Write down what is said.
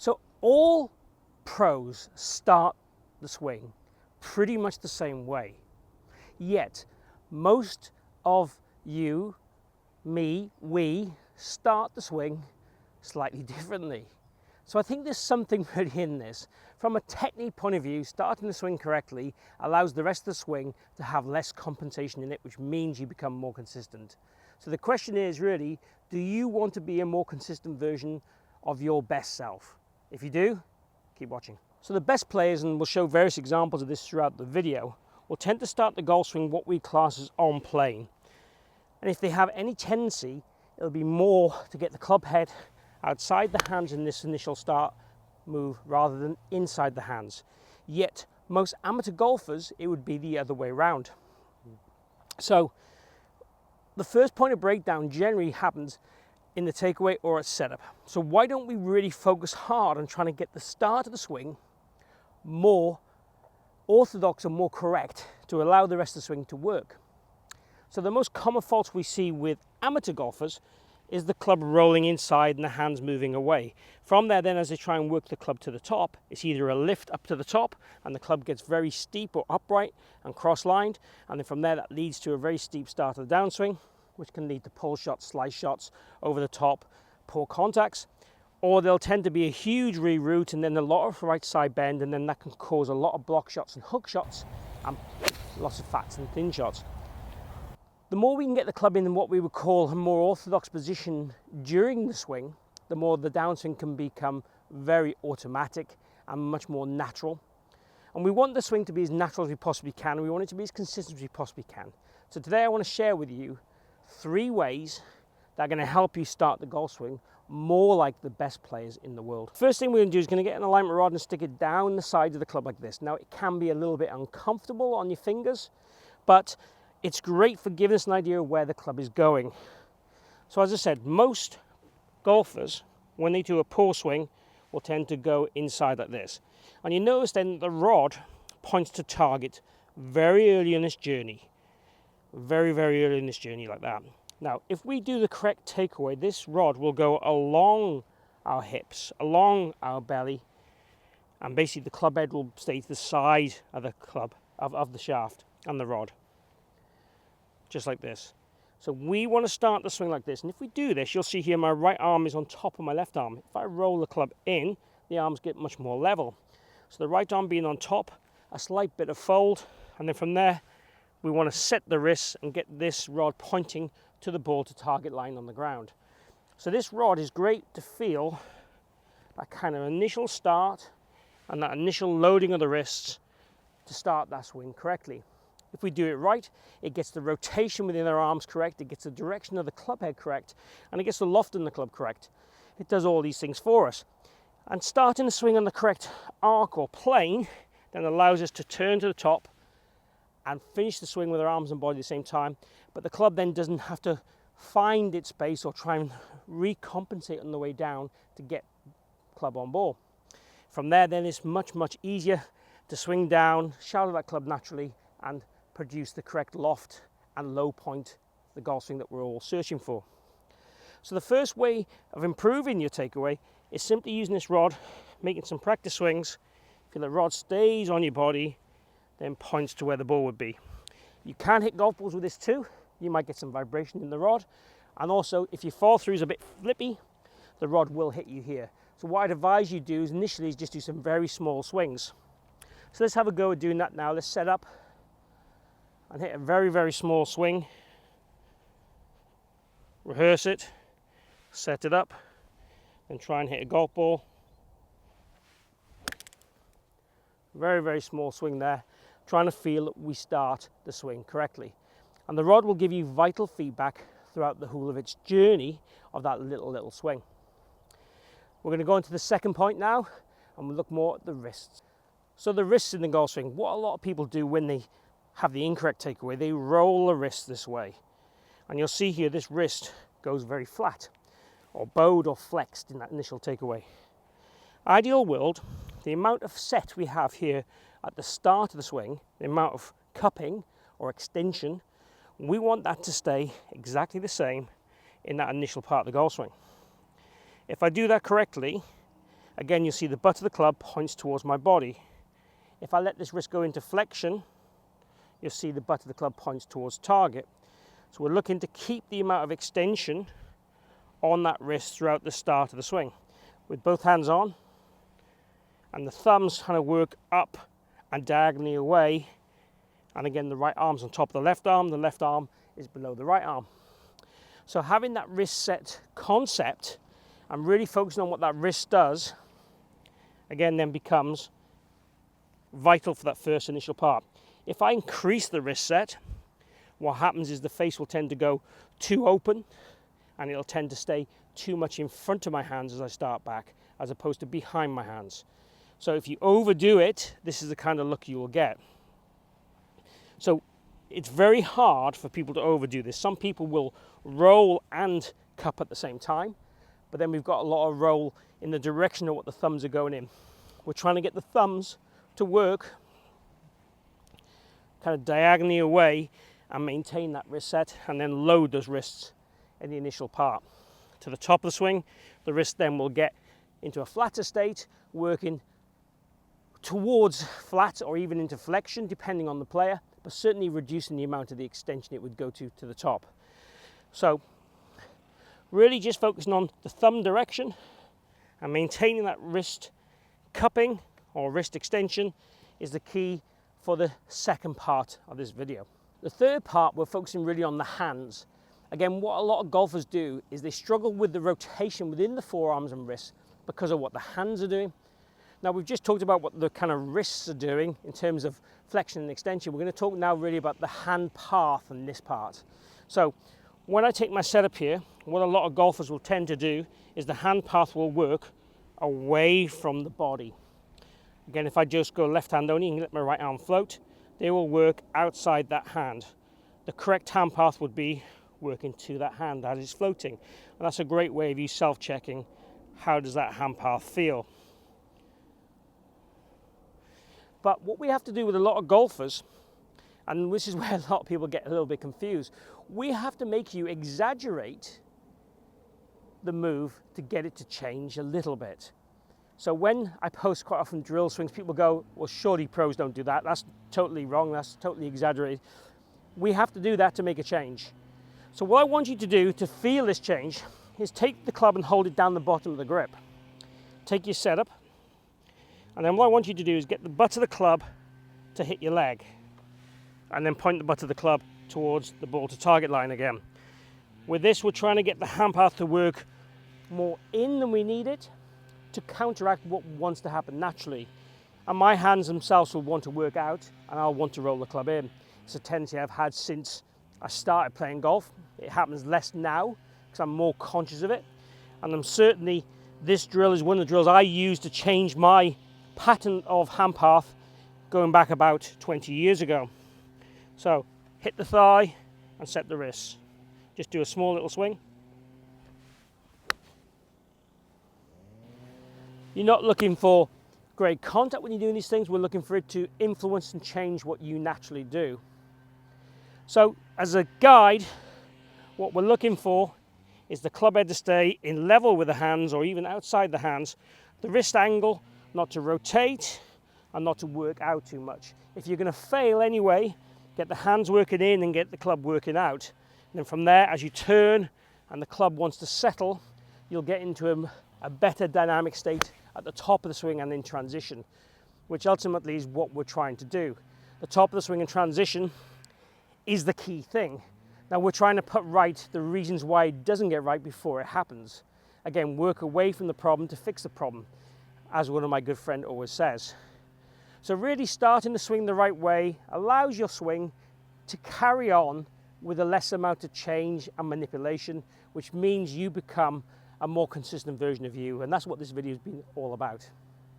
So all pros start the swing pretty much the same way. Yet most of you, me, we start the swing slightly differently. So I think there's something really in this. From a technique point of view, starting the swing correctly allows the rest of the swing to have less compensation in it, which means you become more consistent. So the question is really, do you want to be a more consistent version of your best self? If you do, keep watching. So the best players, and we'll show various examples of this throughout the video, will tend to start the golf swing what we class as on plane. And if they have any tendency, it'll be more to get the club head outside the hands in this initial start move rather than inside the hands. Yet most amateur golfers, it would be the other way around. So the first point of breakdown generally happens in the takeaway or at setup. So why don't we really focus hard on trying to get the start of the swing more orthodox and more correct to allow the rest of the swing to work? So the most common faults we see with amateur golfers is the club rolling inside and the hands moving away. From there then, as they try and work the club to the top, it's either a lift up to the top and the club gets very steep or upright and cross-lined, and then from there that leads to a very steep start of the downswing, which can lead to pull shots, slice shots over the top, poor contacts, or they'll tend to be a huge reroute and then a lot of right side bend, and then that can cause a lot of block shots and hook shots and lots of fats and thin shots. The more we can get the club in what we would call a more orthodox position during the swing, the more the downswing can become very automatic and much more natural. And we want the swing to be as natural as we possibly can, and we want it to be as consistent as we possibly can. So today I want to share with you 3 ways that are going to help you start the golf swing more like the best players in the world. First thing we're going to do is going to get an alignment rod and stick it down the side of the club like this. Now it can be a little bit uncomfortable on your fingers, but it's great for giving us an idea of where the club is going. So as I said, most golfers, when they do a pull swing, will tend to go inside like this. And you notice then the rod points to target very early in this journey. Very, very early in this journey like that. Now, if we do the correct takeaway, this rod will go along our hips, along our belly, and basically the club head will stay to the side of the club, of the shaft and the rod. Just like this. So we want to start the swing like this, and if we do this, you'll see here my right arm is on top of my left arm. If I roll the club in, the arms get much more level. So the right arm being on top, a slight bit of fold, and then from there we want to set the wrists and get this rod pointing to the ball to target line on the ground. So this rod is great to feel that kind of initial start and that initial loading of the wrists to start that swing correctly. If we do it right, it gets the rotation within our arms correct, it gets the direction of the club head correct, and it gets the loft in the club correct. It does all these things for us. And starting the swing on the correct arc or plane then allows us to turn to the top and finish the swing with our arms and body at the same time, but the club then doesn't have to find its space or try and recompensate on the way down to get club on ball. From there then it's much, much easier to swing down, shadow that club naturally, and produce the correct loft and low point, the golf swing that we're all searching for. So the first way of improving your takeaway is simply using this rod, making some practice swings. Feel the rod stays on your body, then points to where the ball would be. You can hit golf balls with this too. You might get some vibration in the rod, and also if your fall through is a bit flippy, the rod will hit you here. So what I'd advise you do is initially just do some very small swings. So let's have a go at doing that now. Let's set up and hit a very, very small swing. Rehearse it, set it up, and try and hit a golf ball. Very, very small swing there, trying to feel that we start the swing correctly. And the rod will give you vital feedback throughout the whole of its journey of that little swing. We're going to go into the second point now, and we'll look more at the wrists. So the wrists in the golf swing, what a lot of people do when they have the incorrect takeaway, they roll the wrist this way. And you'll see here this wrist goes very flat, or bowed or flexed in that initial takeaway. Ideal world, the amount of set we have here at the start of the swing, the amount of cupping or extension, we want that to stay exactly the same in that initial part of the golf swing. If I do that correctly, again, you'll see the butt of the club points towards my body. If I let this wrist go into flexion, you'll see the butt of the club points towards target. So we're looking to keep the amount of extension on that wrist throughout the start of the swing. With both hands on, and the thumbs kind of work up and diagonally away. And again, the right arm's on top of the left arm is below the right arm. So having that wrist set concept and really focusing on what that wrist does, again, then becomes vital for that first initial part. If I increase the wrist set, what happens is the face will tend to go too open and it'll tend to stay too much in front of my hands as I start back, as opposed to behind my hands. So if you overdo it, this is the kind of look you will get. So it's very hard for people to overdo this. Some people will roll and cup at the same time, but then we've got a lot of roll in the direction of what the thumbs are going in. We're trying to get the thumbs to work kind of diagonally away and maintain that wrist set, and then load those wrists in the initial part. To the top of the swing, the wrist then will get into a flatter state, working towards flat or even into flexion, depending on the player, but certainly reducing the amount of the extension it would go to the top. So really just focusing on the thumb direction and maintaining that wrist cupping or wrist extension is the key for the second part of this video. The third part, we're focusing really on the hands. Again, what a lot of golfers do is they struggle with the rotation within the forearms and wrists because of what the hands are doing. Now, we've just talked about what the kind of wrists are doing in terms of flexion and extension. We're going to talk now really about the hand path and this part. So when I take my setup here, what a lot of golfers will tend to do is the hand path will work away from the body. Again, if I just go left hand only and let my right arm float, they will work outside that hand. The correct hand path would be working to that hand as it's floating. And that's a great way of you self-checking how does that hand path feel. But what we have to do with a lot of golfers, and this is where a lot of people get a little bit confused, we have to make you exaggerate the move to get it to change a little bit. So when I post quite often drill swings, people go, well, surely pros don't do that. That's totally wrong. That's totally exaggerated. We have to do that to make a change. So what I want you to do to feel this change is take the club and hold it down the bottom of the grip. Take your setup. And then what I want you to do is get the butt of the club to hit your leg. And then point the butt of the club towards the ball to target line again. With this, we're trying to get the hand path to work more in than we need it to counteract what wants to happen naturally. And my hands themselves will want to work out, and I'll want to roll the club in. It's a tendency I've had since I started playing golf. It happens less now because I'm more conscious of it. And I'm certainly, this drill is one of the drills I use to change my pattern of hand path going back about 20 years ago. So hit the thigh and set the wrists. Just do a small little swing. You're not looking for great contact when you're doing these things. We're looking for it to influence and change what you naturally do. So as a guide, what we're looking for is the club head to stay in level with the hands or even outside the hands. The wrist angle not to rotate and not to work out too much. If you're going to fail anyway, get the hands working in and get the club working out. And then from there, as you turn and the club wants to settle, you'll get into a better dynamic state at the top of the swing and in transition, which ultimately is what we're trying to do. The top of the swing and transition is the key thing. Now we're trying to put right the reasons why it doesn't get right before it happens. Again, work away from the problem to fix the problem, as one of my good friends always says. So really starting the swing the right way allows your swing to carry on with a less amount of change and manipulation, which means you become a more consistent version of you. And that's what this video has been all about.